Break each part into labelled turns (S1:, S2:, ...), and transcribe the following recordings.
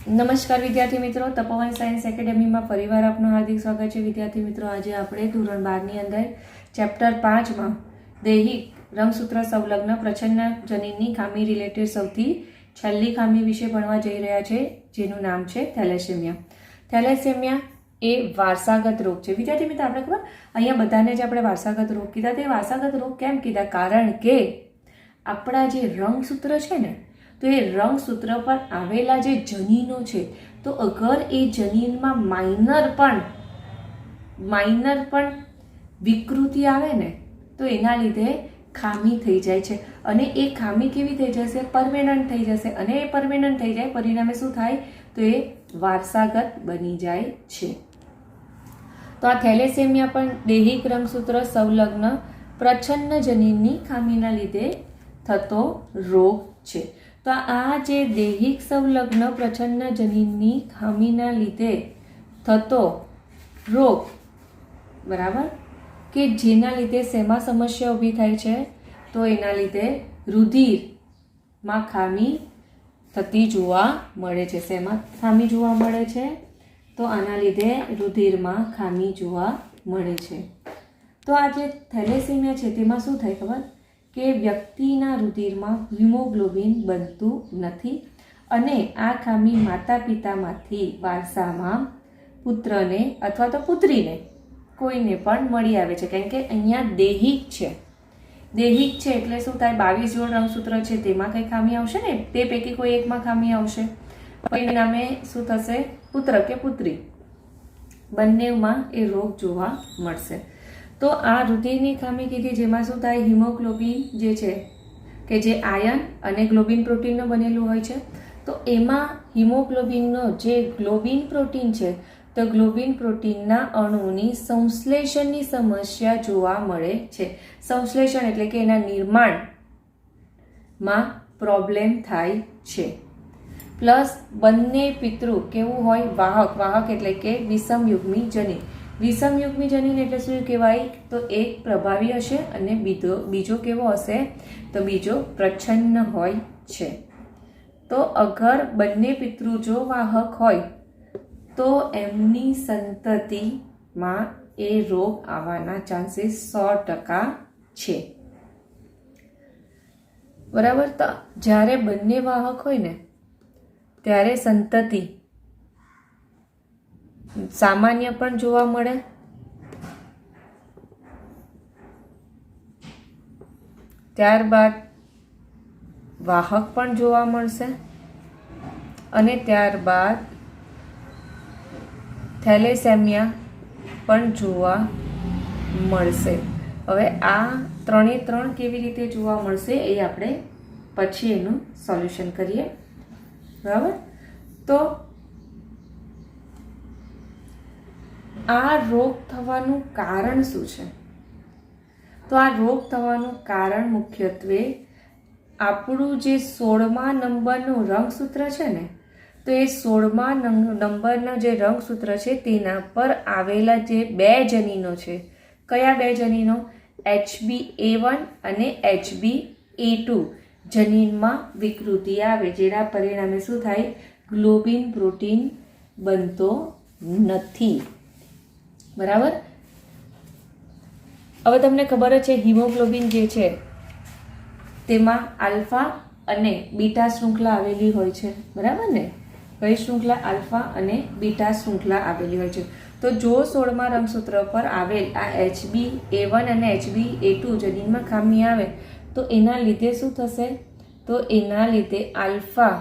S1: નમસ્કાર વિદ્યાર્થી મિત્રો, તપોવન સાયન્સ એકેડેમીમાં ફરીવાર આપનું હાર્દિક સ્વાગત છે. વિદ્યાર્થી મિત્રો, આજે આપણે ધોરણ 12ની અંદર ચેપ્ટર 5માં દૈહિક રંગસૂત્ર સંલગ્ન પ્રચ્છન્ન જનીનની ખામી રિલેટેડ સૌથી છેલ્લી ખામી વિશે ભણવા જઈ રહ્યા છે, જેનું નામ છે થેલેસેમિયા. થેલેસેમિયા એ વારસાગત રોગ છે. વિદ્યાર્થી મિત્રો, આપણે ખબર અહીંયા બધાને જ આપણે વારસાગત રોગ કીધા. તે વારસાગત રોગ કેમ કીધા? કારણ કે આપણા જે રંગસૂત્ર છે ને, તો એ રંગસૂત્ર પર આવેલા જે જનીનો છે, તો અગર એ જનીનમાં માઇનર પણ વિકૃતિ આવે ને, તો એના લીધે ખામી થઈ જાય છે. અને એ ખામી કેવી થઈ જશે? પરમેનન્ટ થઈ જશે. અને એ પરમેનન્ટ થઈ જાય, પરિણામે શું થાય? તો એ વારસાગત બની જાય છે. તો આ થેલેસેમિયા પણ દૈહિક રંગસૂત્ર સંલગ્ન પ્રચ્છન્ન જનીનની ખામીના લીધે થતો રોગ છે. તો આ જે દૈહિક સંલગ્ન પ્રચ્છન્ન જનીનની ખામીના લીધે થતો રોગ, બરાબર, કે જેના લીધે શેમાં સમસ્યા ઊભી થાય છે? તો એના લીધે રુધિરમાં ખામી થતી જોવા મળે છે. શેમાં ખામી જોવા મળે છે? તો આના લીધે રુધિરમાં ખામી જોવા મળે છે. તો આ જે થેલેસેમિયા છે, તેમાં શું થાય ખબર? કે વ્યક્તિના રુધિરમાં હિમોગ્લોબિન બનતું નથી, અને આ ખામી માતા પિતામાંથી વારસામાં પુત્રને અથવા તો પુત્રીને કોઈને પણ મળી આવે છે. કારણ કે અહીંયા દૈહિક છે. દૈહિક છે એટલે શું થાય? 22 જોડ રંગસૂત્ર છે, તેમાં કંઈ ખામી આવશે ને, તે પૈકી કોઈ એકમાં ખામી આવશે. પરિણામે શું થશે? પુત્ર કે પુત્રી બંનેમાં એ રોગ જોવા મળશે. તો આ રુધિરની ખામી કીધી, જેમાં શું થાય? હિમોગ્લોબિન જે છે, કે જે આયન અને ગ્લોબિન પ્રોટીનનો બનેલું હોય છે, તો એમાં હિમોગ્લોબિનનો જે ગ્લોબિન પ્રોટીન છે, તો ગ્લોબિન પ્રોટીનના અણુની સંશ્લેષણની સમસ્યા જોવા મળે છે. સંશ્લેષણ એટલે કે એના નિર્માણમાં પ્રોબ્લેમ થાય છે. પ્લસ બંને પિતૃ કેવું હોય? વાહક એટલે કે વિષમયુગ્મી જનીન. વિષમયુગ્મી જનીન એટલે શું કહેવાય? તો એક પ્રભાવી હશે અને બીજો કેવો હશે? તો બીજો પ્રચ્છન્ન હોય છે. તો અગર બંને પિતૃ જો વાહક હોય, તો એમની સંતતિમાં એ રોગ આવવાના ચાન્સીસ 100% છે. બરાબર. તો જ્યારે બંને વાહક હોય ને, ત્યારે સંતતિ સામાન્ય પણ જોવા મળે, ત્યારબાદ વાહક પણ જોવા મળશે, અને ત્યારબાદ થેલેસેમિયા પણ જોવા મળશે. હવે આ ત્રણે ત્રણ કેવી રીતે જોવા મળશે એ આપણે પછી એનું સોલ્યુશન કરીએ. બરાબર. તો આ રોગ થવાનું કારણ શું છે? તો આ રોગ થવાનું કારણ મુખ્યત્વે આપણું જે 16મા નંબરનું રંગસૂત્ર છે ને, તો એ 16મા નંબરનો જે રંગસૂત્ર છે, તેના પર આવેલા જે બે જનીનો છે. કયા બે જનીનો? HbA1 અને HbA2 જનીનમાં વિકૃતિ આવે, જેના પરિણામે શું થાય? ગ્લોબિન પ્રોટીન બનતો નથી. બરાબર. હવે તમને ખબર જ છે, હિમોગ્લોબિન જે છે તેમાં આલ્ફા અને બીટા શૃંખલા આવેલી હોય છે. બરાબર ને? કઈ શૃંખલા? આલ્ફા અને બીટા શૃંખલા આવેલી હોય છે. તો જો 16મા રંગસૂત્ર પર આવેલ આ HbA1 અને HbA2 જનીનમાં ખામી આવે, તો એના લીધે શું થશે? તો એના લીધે આલ્ફા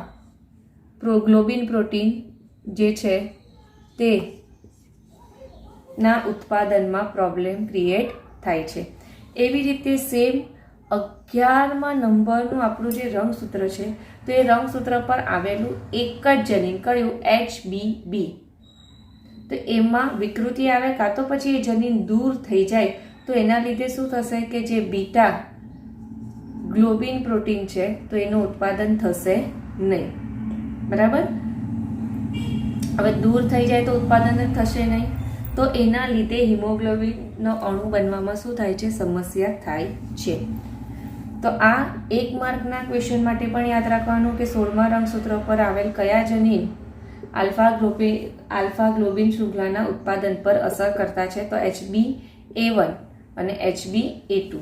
S1: ગ્લોબિન પ્રોટીન જે છે તે ના ઉત્પાદનમાં પ્રોબ્લેમ ક્રિએટ થાય છે. એવી રીતે સેમ 11મા નંબરનું આપણું જે રંગસૂત્ર છે, તો એ રંગસૂત્ર પર આવેલું એક જ જનીન, કયું? HbB. તો એમાં વિકૃતિ આવે, કાં તો પછી એ જનીન દૂર થઈ જાય, તો એના લીધે શું થશે? કે જે બીટા ગ્લોબિન પ્રોટીન છે, તો એનું ઉત્પાદન થશે નહીં. બરાબર. હવે દૂર થઈ જાય તો ઉત્પાદન જ થશે નહીં, તો એના લીધે હિમોગ્લોબિનનો અણુ બનવામાં શું થાય છે? સમસ્યા થાય છે. તો આ 1 માર્કના ક્વેશ્ચન માટે પણ યાદ રાખવાનું કે 16મા રંગસૂત્ર પર આવેલ કયા જનીન આલ્ફા ગ્લોબિન શૃંખલાના ઉત્પાદન પર અસર કરતા છે તો HbA1 અને HbA2.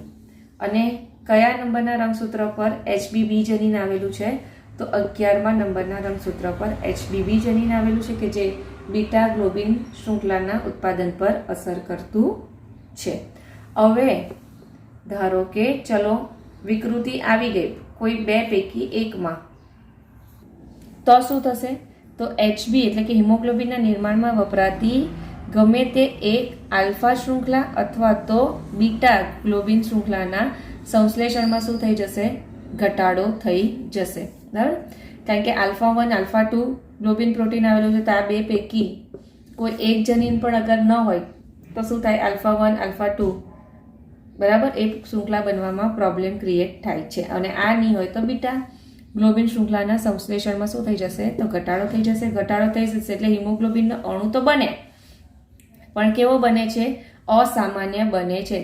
S1: અને કયા નંબરના રંગસૂત્ર પર HbB જનીન આવેલું છે તો 11મા નંબરના રંગસૂત્ર પર HbB જનીન આવેલું છે કે જે બીટા ગ્લોબિન શૃંખલાના ઉત્પાદન પર અસર કરતું છે. હવે ધારો કે ચલો વિકૃતિ આવી ગઈ કોઈ બે પૈકી એકમાં, તો શું થશે તો Hb એટલે કે હિમોગ્લોબિનના નિર્માણમાં વપરાતી ગમે તે એક આલ્ફા શૃંખલા અથવા તો બીટા ગ્લોબિન શૃંખલાના સંશ્લેષણમાં શું થઈ જશે, ઘટાડો થઈ જશે. બરાબર, કારણ કે α1 α2 ગ્લોબિન પ્રોટીન આવેલું છે તો આ બે પૈકી કોઈ એક જનીન પણ અગર ન હોય તો શું થાય, α1 α2 બરાબર એ શૃંખલા બનવામાં પ્રોબ્લેમ ક્રિએટ થાય છે. અને આ નહીં હોય તો બીટા ગ્લોબિન શૃંખલાના સંશ્લેષણમાં શું થઈ જશે તો ઘટાડો થઈ જશે. ઘટાડો થઈ જશે એટલે હિમોગ્લોબિનનો અણુ તો બને પણ કેવો બને છે, અસામાન્ય બને છે.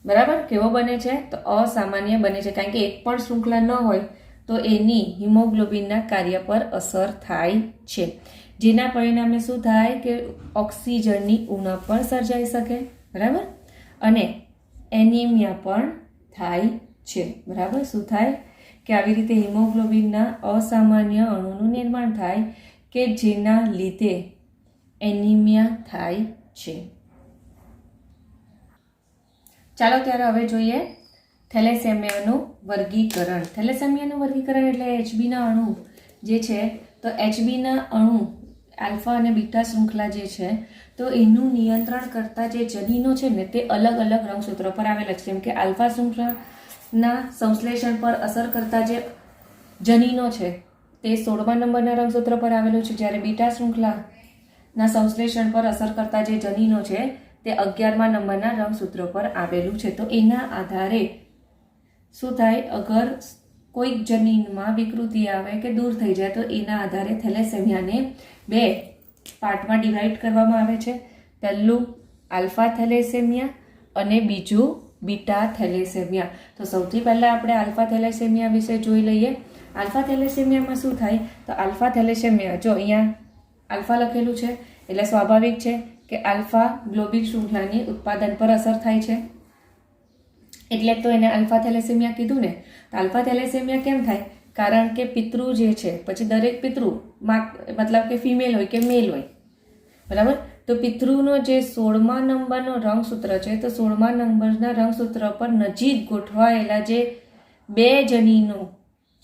S1: બરાબર, કેવો બને છે તો અસામાન્ય બને છે કારણ કે એક પણ શૃંખલા ન હોય તો એની હિમોગ્લોબિનના કાર્ય પર અસર થાય છે, જેના પરિણામે શું થાય કે ઓક્સિજનની ઉણપ પણ સર્જાઈ શકે. બરાબર, અને એનિમિયા પણ થાય છે. બરાબર, શું થાય કે આવી રીતે હિમોગ્લોબિનના અસામાન્ય અણુનું નિર્માણ થાય કે જેના લીધે એનિમિયા થાય છે. ચાલો ત્યારે હવે જોઈએ થેલેસેમિયાનું વર્ગીકરણ. થેલેસેમિયાનું વર્ગીકરણ એટલે Hbના અણુ જે છે તો Hbના અણુ આલ્ફા અને બીટા શૃંખલા જે છે તો એનું નિયંત્રણ કરતા જે જનીનો છે ને તે અલગ અલગ રંગસૂત્રો પર આવેલા છે. જેમ કે આલ્ફા શૃંખલાના સંશ્લેષણ પર અસર કરતા જે જનીનો છે તે 16મા નંબરના રંગસૂત્ર પર આવેલું છે, જ્યારે બીટા શૃંખલાના સંશ્લેષણ પર અસર કરતા જે જનીનો છે તે 11મા નંબરના રંગસૂત્ર પર આવેલું છે. તો એના આધારે શું થાય, અગર કોઈક જનીનમાં વિકૃતિ આવે કે દૂર થઈ જાય તો એના આધારે થેલેસેમિયાને બે પાર્ટમાં ડિવાઈડ કરવામાં આવે છે. પહેલું આલ્ફા થેલેસેમિયા અને બીજું બીટા થેલેસેમિયા. તો સૌથી પહેલાં આપણે આલ્ફા થેલેસેમિયા વિશે જોઈ લઈએ. આલ્ફા થેલેસેમિયામાં શું થાય તો આલ્ફા થેલેસેમિયા, જો અહીંયા આલ્ફા લખેલું છે એટલે સ્વાભાવિક છે કે આલ્ફા ગ્લોબિન શૃંખલાની ઉત્પાદન પર અસર થાય છે, એટલે તો એને આલ્ફા થેલેસેમિયા કીધું ને. તો આલ્ફા થેલેસેમિયા કેમ થાય, કારણ કે પિતૃ જે છે પછી દરેક પિતૃ મતલબ કે ફિમેલ હોય કે મેલ હોય. બરાબર, તો પિતૃનો જે 16મા નંબરનો રંગસૂત્ર છે તો 16મા નંબરના રંગસૂત્ર પર નજીક ગોઠવાયેલા જે બે જનીનો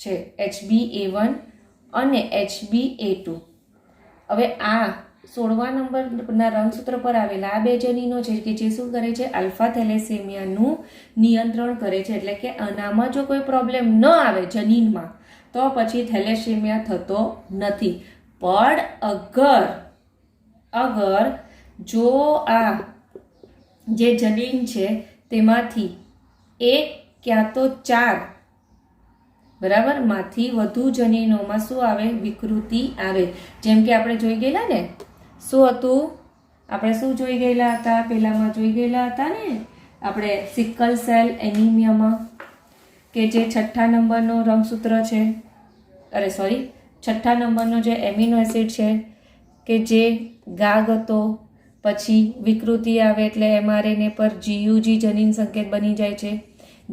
S1: છે HbA1 અને HbA2, હવે આ 16મા નંબરના રંગસૂત્ર પર આવેલા આ બે જનીનો છે કે જે શું કરે છે, આલ્ફા થેલેસેમિયાનું નિયંત્રણ કરે છે. એટલે કે આનામાં જો કોઈ પ્રોબ્લેમ ન આવે જનીનમાં તો પછી થેલેસેમિયા થતો નથી. પણ અગર જો આ જે જનીન છે તેમાંથી એક ક્યાં તો 4 બરાબર માંથી વધુ જનીનોમાં શું આવે, વિકૃતિ આવે. જેમ કે આપણે જોઈ ગયેલા ને, શું હતું, આપણે શું જોઈ ગયેલા હતા, પહેલામાં જોઈ ગયેલા હતા ને આપણે સિકલ સેલ એનિમિયામાં કે જે 6થા નંબરનો રંગસૂત્ર છે, છઠ્ઠા નંબરનો જે એમિનો એસિડ છે કે જે ગાગ હતો, પછી વિકૃતિ આવે એટલે mRNA પર GUG જનીન સંકેત બની જાય છે.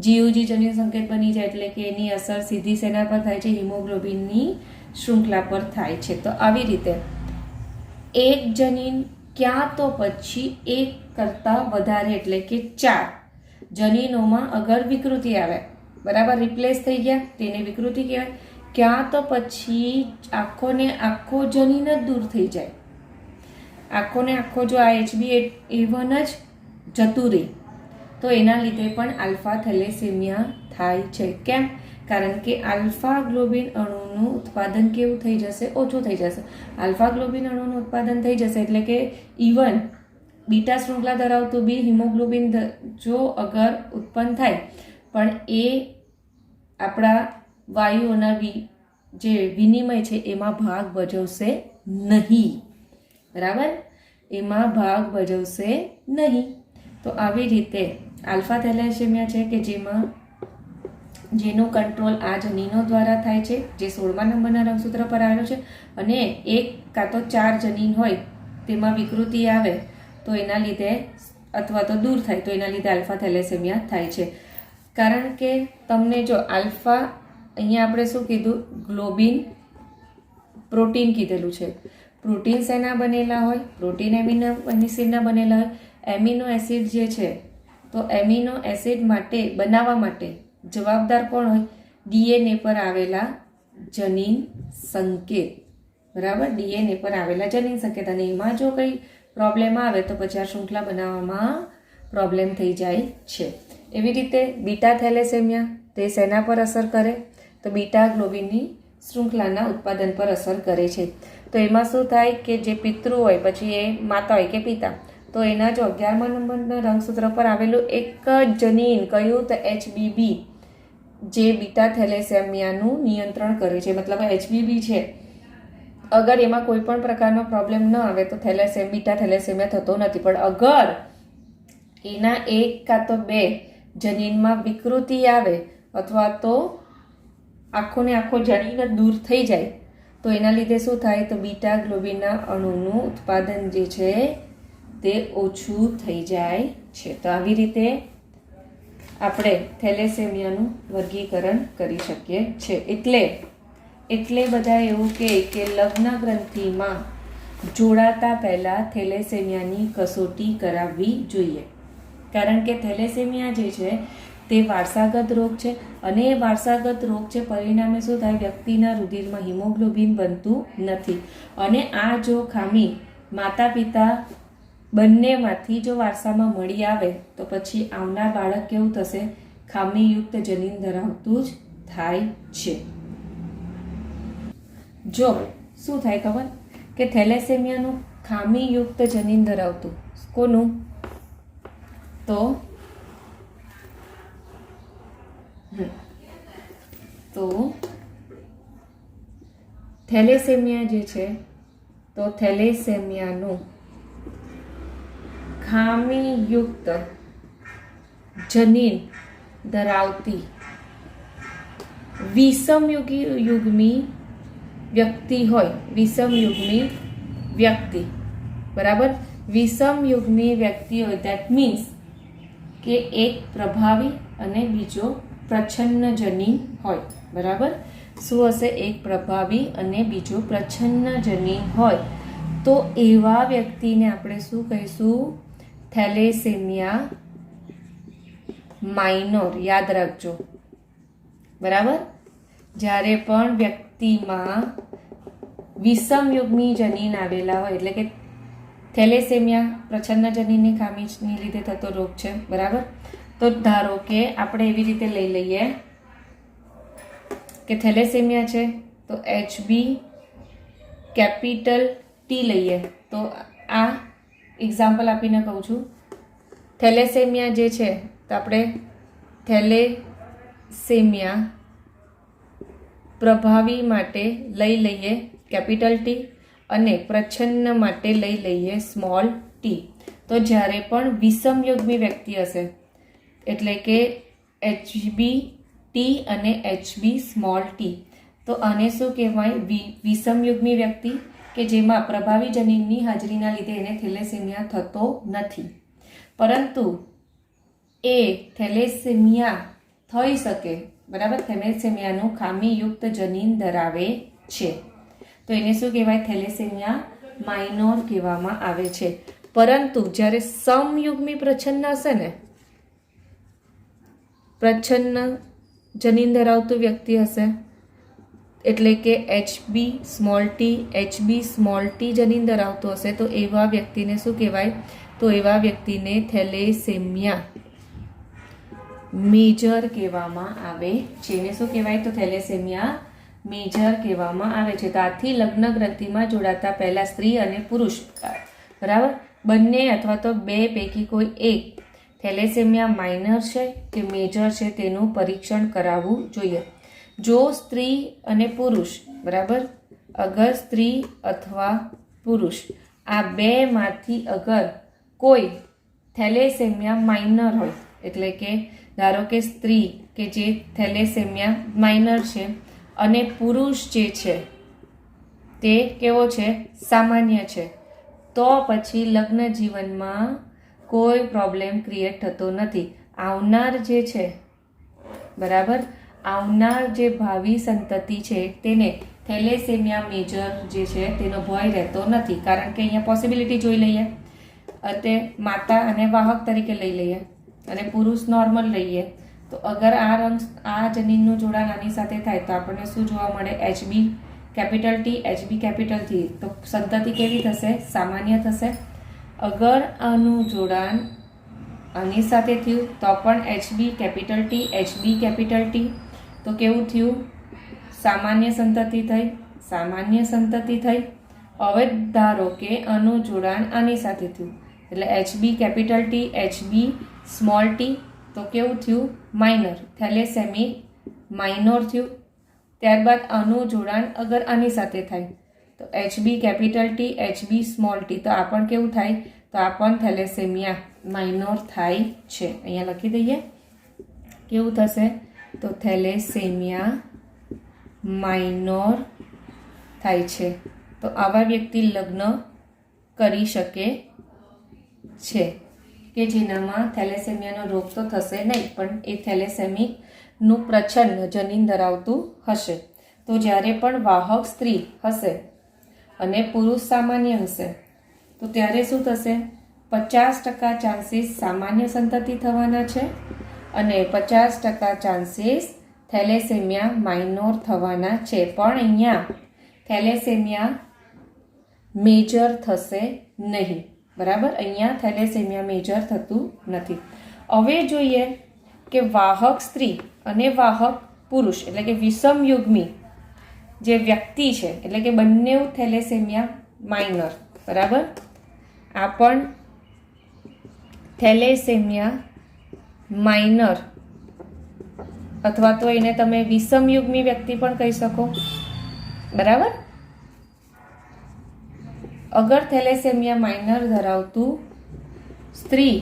S1: GUG જનીન સંકેત બની જાય એટલે કે એની અસર સીધી શેના પર થાય છે, હિમોગ્લોબિનની શૃંખલા પર થાય છે. તો આવી રીતે એક જનીન ક્યાં તો પછી એક કરતાં વધારે એટલે કે 4 જનીનોમાં અગર વિકૃતિ આવે, બરાબર રિપ્લેસ થઈ ગયા તેને વિકૃતિ કહેવાય. ક્યાં તો પછી આખો જનીન જ દૂર થઈ જાય, આખો જો આ HbA1 જ જતું રહે તો એના લીધે પણ આલ્ફા થેલેસેમિયા થાય છે. કેમ, કારણ કે આલ્ફા ગ્લોબિન અણુનું ઉત્પાદન કેવું થઈ જશે, ઓછું થઈ જશે. આલ્ફા ગ્લોબિન અણુનું ઉત્પાદન થઈ જશે એટલે કે ઇવન બીટા શૃંખલા ધરાવતું બી હિમોગ્લોબિન જો અગર ઉત્પન્ન થાય પણ એ આપણા વાયુઓના જે વિનિમય છે એમાં ભાગ ભજવશે નહીં. બરાબર, એમાં ભાગ ભજવશે નહીં. તો આવી રીતે આલ્ફા થેલેસેમિયા છે કે જેમાં જેનું કંટ્રોલ આ જનીનો દ્વારા થાય છે, જે 16મા નંબરના રંગસૂત્ર પર આવેલો છે. અને 1 કાં તો 4 જનીન હોય તેમાં વિકૃતિ આવે તો એના લીધે અથવા તો દૂર થાય તો એના લીધે આલ્ફા થેલેસેમિયા થાય છે. કારણ કે તમને જો આલ્ફા અહીંયા આપણે શું કીધું, ગ્લોબિન પ્રોટીન કીધેલું છે. પ્રોટીન શેના બનેલા હોય, પ્રોટીન એમિનો એસિડના બનેલા હોય. એમિનો એસિડ જે છે તો એમિનો એસિડ માટે બનાવવા માટે જવાબદાર કોણ હોય, ડીએનએ પર આવેલા જનીન સંકેત. બરાબર, ડીએનએ પર આવેલા જનીન સંકેત. અને એમાં જો કંઈ પ્રોબ્લેમ આવે તો પછી આ શૃંખલા બનાવવામાં પ્રોબ્લેમ થઈ જાય છે. એવી રીતે બીટા થેલેસેમિયા તે શેના પર અસર કરે, તો બીટા ગ્લોબિનની શૃંખલાના ઉત્પાદન પર અસર કરે છે. તો એમાં શું થાય કે જે પિતૃ હોય, પછી એ માતા હોય કે પિતા, તો એના જો 11મા નંબરના રંગસૂત્ર પર આવેલું એક જ જનીન કયું, તો HBB, જે બીટા થેલેસેમિયાનું નિયંત્રણ કરે છે. મતલબ HBB છે, અગર એમાં કોઈ પણ પ્રકારનો પ્રોબ્લેમ ન આવે તો બીટા થેલેસેમિયા થતો નથી. પણ અગર એના 1 કાં તો 2 જનીનમાં વિકૃતિ આવે અથવા તો આખો ને આખો જનીન દૂર થઈ જાય તો એના લીધે શું થાય, તો બીટા ગ્લોબિનના અણુનું ઉત્પાદન જે છે તે ઓછું થઈ જાય છે. તો આવી રીતે આપણે થેલેસેમિયાનું વર્ગીકરણ કરી શકીએ છીએ. એટલે બધા એવું કહે કે લગ્ન ગ્રંથિમાં જોડાતા પહેલાં થેલેસેમિયાની કસોટી કરાવવી જોઈએ. કારણ કે થેલેસેમિયા જે છે તે વારસાગત રોગ છે, અને એ વારસાગત રોગ છે પરિણામે શું થાય, વ્યક્તિના રુધિરમાં હિમોગ્લોબિન બનતું નથી. અને આ જો ખામી માતા પિતા બંનેમાંથી જો વારસામાં મળી આવે તો પછી આવનાર બાળક કેવું થશે, ખામીયુક્ત જનીન ધરાવતું જ થાય છે. જો શું થાય ખબર, કે થેલેસેમિયાનું ખામીયુક્ત જનીન ધરાવતું કોનું, તો થેલેસેમિયા જે છે તો થેલેસેમિયાનું ખામીયુક્ત જનીન ધરાવતી વિષમયુગ્મી વ્યક્તિ હોય, વિષમયુગ્મી વ્યક્તિ, બરાબર, વિષમયુગ્મી વ્યક્તિ હોય, ધેટ મીન્સ કે એક પ્રભાવી અને બીજો પ્રચ્છન્ન જનીન હોય. બરાબર, શું હશે, એક પ્રભાવી અને બીજો પ્રચ્છન્ન જનીન હોય તો એવા વ્યક્તિને આપણે શું કહીશું, થેલેસેમિયા માઇનોર. યાદ રાખજો, બરાબર. જ્યારે પણ વ્યક્તિમાં વિષમયુગ્મી જનીન આવેલા હોય, એટલે કે થેલેસેમિયા પ્રચ્છન્ન જનીનની ખામીની લીધે થતો રોગ છે, બરાબર. તો ધારો કે આપણે એવી રીતે લઈ લઈએ કે થેલેસેમિયા છે તો HB કેપિટલ T લઈએ. તો આ એક્ઝામ્પલ આપીને કહું છું, થેલેસેમિયા જે છે તો આપણે થેલેસેમિયા પ્રભાવી માટે લઈ લઈએ કેપિટલ T અને પ્રચ્છન્ન માટે લઈ લઈએ સ્મોલ t. તો જ્યારે પણ વિષમયુગ્મી વ્યક્તિ હશે, એટલે કે HB T અને HB સ્મોલ t, તો આને શું કહેવાય, વિષમયુગ્મી વ્યક્તિ કે જેમાં પ્રભાવી જનીનની હાજરીના લીધે એને થેલેસેમિયા થતો નથી, પરંતુ એ થેલેસેમિયા થઈ શકે, બરાબર, થેલેસેમિયાનું ખામીયુક્ત જનીન ધરાવે છે. તો એને શું કહેવાય, થેલેસેમિયા માઇનોર કહેવામાં આવે છે. પરંતુ જ્યારે સમયુગ્મી પ્રચ્છન્ન હશે ને, પ્રચ્છન્ન જનીન ધરાવતું વ્યક્તિ હશે, એટલે કે HB સ્મોલ t જનીન ધરાવતું હશે, તો એવા વ્યક્તિને શું કહેવાય, તો એવા વ્યક્તિને થેલેસેમિયા મેજર કહેવામાં આવે છે. એને શું કહેવાય, તો થેલેસેમિયા મેજર કહેવામાં આવે છે. તો આથી લગ્ન ગ્રંથિમાં જોડાતા પહેલા સ્ત્રી અને પુરુષ, બરાબર, બંને અથવા તો બે પૈકી કોઈ એક થેલેસેમિયા માઇનર છે કે મેજર છે તેનું પરીક્ષણ કરાવવું જોઈએ. જો સ્ત્રી અને પુરુષ, બરાબર, અગર સ્ત્રી અથવા પુરુષ આ બેમાંથી અગર કોઈ થેલેસેમિયા માઇનર હોય, એટલે કે ધારો કે સ્ત્રી કે જે થેલેસેમિયા માઇનર છે અને પુરુષ જે છે તે કેવો છે, સામાન્ય છે, તો પછી લગ્ન જીવનમાં કોઈ પ્રોબ્લેમ ક્રિએટ થતો નથી. આવનાર જે છે, બરાબર, આવનાર જે ભાવિ સંતતિ છે તેને થેલેસેમિયા મેજર જે છે તેનો ભય રહેતો નથી. કારણ કે અહીંયા પોસિબિલિટી જોઈ લઈએ, તે માતા અને વાહક તરીકે લઈ લઈએ અને પુરુષ નોર્મલ લઈએ, તો અગર આ જનીનનું જોડાણ આની સાથે થાય તો આપણને શું જોવા મળે, HB capital T, HB capital T. તો સંતતિ કેવી થશે, સામાન્ય થશે. અગર આનું જોડાણ આની સાથે થયું તો પણ HB capital T, HB capital T, તો કેવું થયું, સામાન્ય સંતતિ થઈ, સામાન્ય સંતતિ થઈ. હવે ધારો કે આનું જોડાણ આની સાથે થયું એટલે HB capital T, HB small t, તો કેવું થયું, માઇનર, થેલેસેમિક માઇનોર થયું. ત્યારબાદ આનું જોડાણ અગર આની સાથે થાય તો HB capital T, HB small t, તો આ પણ કેવું થાય, તો આ પણ થેલેસેમિયા માઇનોર થાય છે. અહીંયા લખી દઈએ કેવું થશે, તો થેલેસેમિયા માઇનોર થાય છે. તો આવા વ્યક્તિ લગ્ન કરી શકે છે કે જેનામાં થેલેસેમિયાનો રોગ તો થશે નહીં, પણ એ થેલેસેમિકનું પ્રચ્છન્ન જનીન ધરાવતું હશે. તો જ્યારે પણ વાહક સ્ત્રી હશે અને પુરુષ સામાન્ય હશે તો ત્યારે શું થશે, 50% ચાન્સીસ સામાન્ય સંતતિ થવાના છે અને 50% ચાન્સીસ થેલેસેમિયા માઇનોર થવાના છે. પણ અહીંયા થેલેસેમિયા મેજર થશે નહીં, બરાબર, અહીંયા થેલેસેમિયા મેજર થતું નથી. હવે જોઈએ કે વાહક સ્ત્રી અને વાહક પુરુષ એટલે કે વિષમયુગ્મી જે વ્યક્તિ છે એટલે કે બંને થેલેસેમિયા માઇનર, બરાબર, આ પણ થેલેસેમિયા માઇનર અથવા તો એને તમે વિષમયુગ્મી વ્યક્તિ પણ કહી શકો, બરાબર. અગર થેલેસેમિયા માઇનર ધરાવતું સ્ત્રી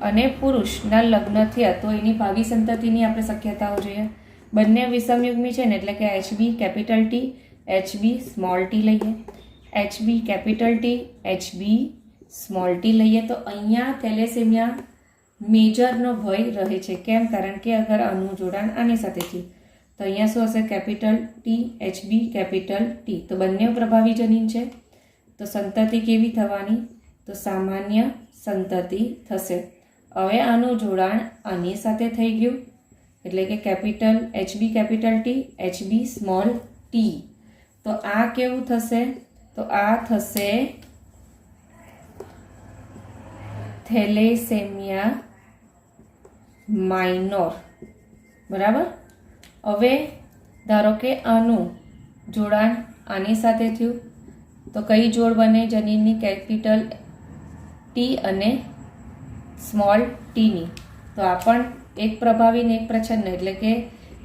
S1: અને પુરુષના લગ્ન થયા તો એની ભાવિ સંતતિની આપણે શક્યતાઓ જોઈએ. બંને વિષમયુગ્મી છે ને એટલે કે HB capital T, HB small t લઈએ, HB capital T, HB small t લઈએ, તો અહીંયા થેલેસેમિયા મેજરનો ભય રહે છે. કેમ? કારણ કે અગર આનું જોડાણ આની સાથે થયું તો અહીંયા શું હશે, capital T, HB capital T, તો બંને પ્રભાવી જનીન છે. તો સંતતિ કેવી થવાની, તો સામાન્ય સંતતિ થશે. હવે આનું જોડાણ આની સાથે થઈ ગયું એટલે કે capital HB capital T, HB small t, તો આ કેવું થશે, તો આ થશે થેલેસેમિયા માઇનોર, બરાબર. હવે ધારો કે આનું જોડાણ આની સાથે થયું તો કઈ જોડ બને જનીનની, કેપિટલ T અને સ્મોલ tની, તો આ પણ એક પ્રભાવી ને એક પ્રચ્છન્ન એટલે કે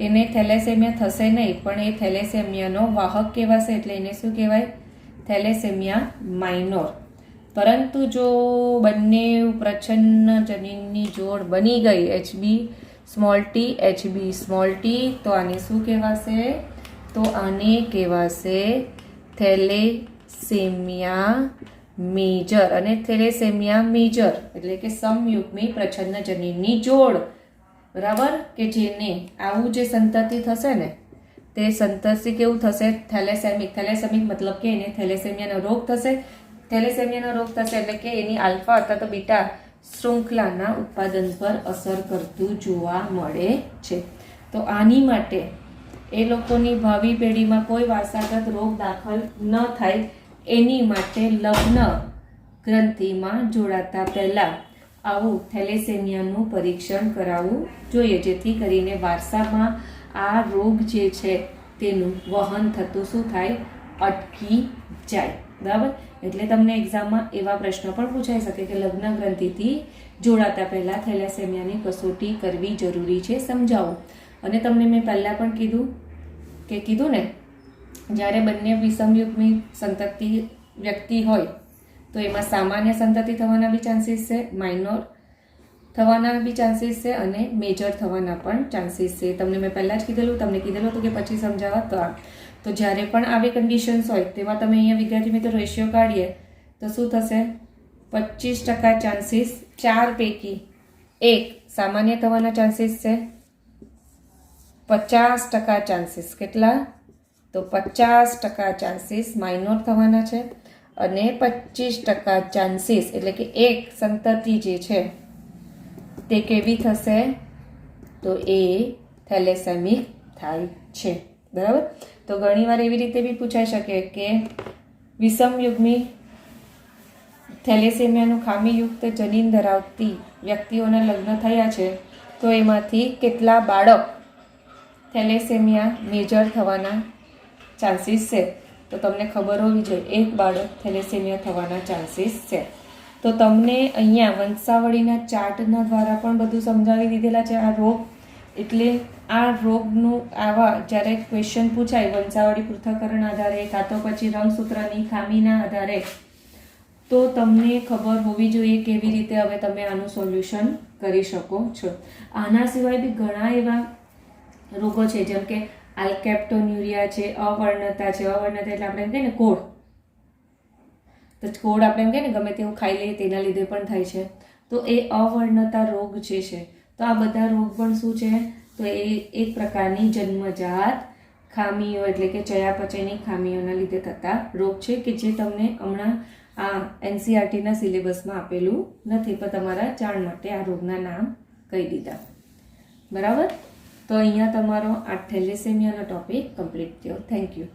S1: એને થેલેસેમિયા થશે નહીં પણ એ થેલેસેમિયાનો વાહક કહેવાશે એટલે એને શું કહેવાય, થેલેસેમિયા માઇનોર. પરંતુ જો બંને પ્રચ્છન્ન જનીનની જોડ બની ગઈ HB small t, HB small t, તો આને શું કહેવાશે, તો આને કહેવાશે થેલેસેમિયા મેજર. અને થેલેસેમિયા મેજર એટલે કે સમયુગ્મી પ્રચ્છન્ન જનીનની જોડ, બરાબર, કે જેને આવું જે સંતતિ થશે ને તે સંતતિ કેવું થશે, થેલેસેમિક. થેલેસેમિક મતલબ કે એને થેલેસેમિયાનો રોગ થશે. થેલેસેમિયાનો રોગ થશે એટલે કે એની આલ્ફા અથવા તો બીટા શૃંખલાના ઉત્પાદન પર અસર કરતું જોવા મળે છે. તો આની માટે એ લોકોની ભાવિ પેઢીમાં કોઈ વારસાગત રોગ દાખલ ન થાય એની માટે લગ્ન ગ્રંથિમાં જોડાતા પહેલાં આવું થેલેસેમિયાનું પરીક્ષણ કરાવવું જોઈએ, જેથી કરીને વારસામાં આ રોગ જે છે તેનું વહન થતું શું થાય, અટકી જાય, બરાબર. એટલે તમને એક્ઝામમાં એવા પ્રશ્નો પણ પૂછાઈ શકે કે લગ્ન ગ્રંથિથી જોડાતા પહેલાં થેલેસેમિયાની કસોટી કરવી જરૂરી છે, સમજાવો. અને તમને મેં પહેલાં પણ કીધું ને, જ્યારે બંને વિષમયુગ્મી સંતતિ વ્યક્તિ હોય તો એમાં સામાન્ય સંતતિ થવાના બી ચાન્સીસ છે, માઇનોર થવાના બી ચાન્સીસ છે અને મેજર થવાના પણ ચાન્સીસ છે. તમને મેં પહેલાં જ તમને કીધેલું હતું કે પછી સમજાવવા તો જ્યારે પણ આવી કન્ડિશન્સ હોય તેમાં તમે અહીંયા વિદ્યાર્થી મિત્રો રેશિયો કાઢીએ તો શું થશે? 25% ચાન્સીસ, 4 પૈકી 1 સામાન્ય થવાના ચાન્સીસ છે. 50% ચાન્સીસ, કેટલા? તો 50% ચાન્સીસ માઇનોર થવાના છે અને 25% ચાન્સીસ એટલે કે એક સંતતિ જે છે તે કેવી થશે? તો એ થેલેસેમિક થાય છે. બરાબર. તો ઘણીવાર એવી રીતે બી પૂછાઈ શકે કે વિષમયુગ્મી થેલેસેમિયાનું ખામીયુક્ત જનીન ધરાવતી વ્યક્તિઓના લગ્ન થયા છે તો એમાંથી કેટલા બાળક થેલેસેમિયા મેજર થવાના ચાન્સીસ છે? તો તમને ખબર હોવી જોઈએ 1 બાળક થેલેસેમિયા થવાના ચાન્સીસ છે. તો તમને અહીંયા વંશાવળીના ચાર્ટના દ્વારા પણ બધું સમજાવી દીધેલા છે. આ રોગ એટલે આ રોગનું આવા જ્યારે ક્વેશ્ચન પૂછાય વંશાવળી પૃથ્થકરણ આધારે કાં તો પછી રંગસૂત્રની ખામીના આધારે તો તમને ખબર હોવી જોઈએ કેવી રીતે હવે તમે આનું સોલ્યુશન કરી શકો છો. આના સિવાય બી ઘણા એવા રોગો છે જેમ કે આલ્કેપ્ટોન્યુરિયા છે, અવર્ણતા છે. અવર્ણતા એટલે આપણે એમ કહીએ ને કોડ, તો કોડ આપણે એમ કહીએ ને ગમે તેવું ખાઈ લઈએ તેના લીધે પણ થાય છે. તો એ અવર્ણતા રોગ જે છે તો આ બધા રોગ પણ શું છે? તો એ એક પ્રકારની જન્મજાત ખામીઓ એટલે કે ચયાપચયની ખામીઓના લીધે થતા રોગ છે કે જે તમને હમણાં આ એનસીઆરટીના સિલેબસમાં આપેલું નથી, પણ તમારા જાણ માટે આ રોગના નામ કહી દીધા. બરાબર. તો અહીંયા તમારો આ થેલેસેમિયાનો ટોપિક કમ્પ્લીટ થયો. Thank you.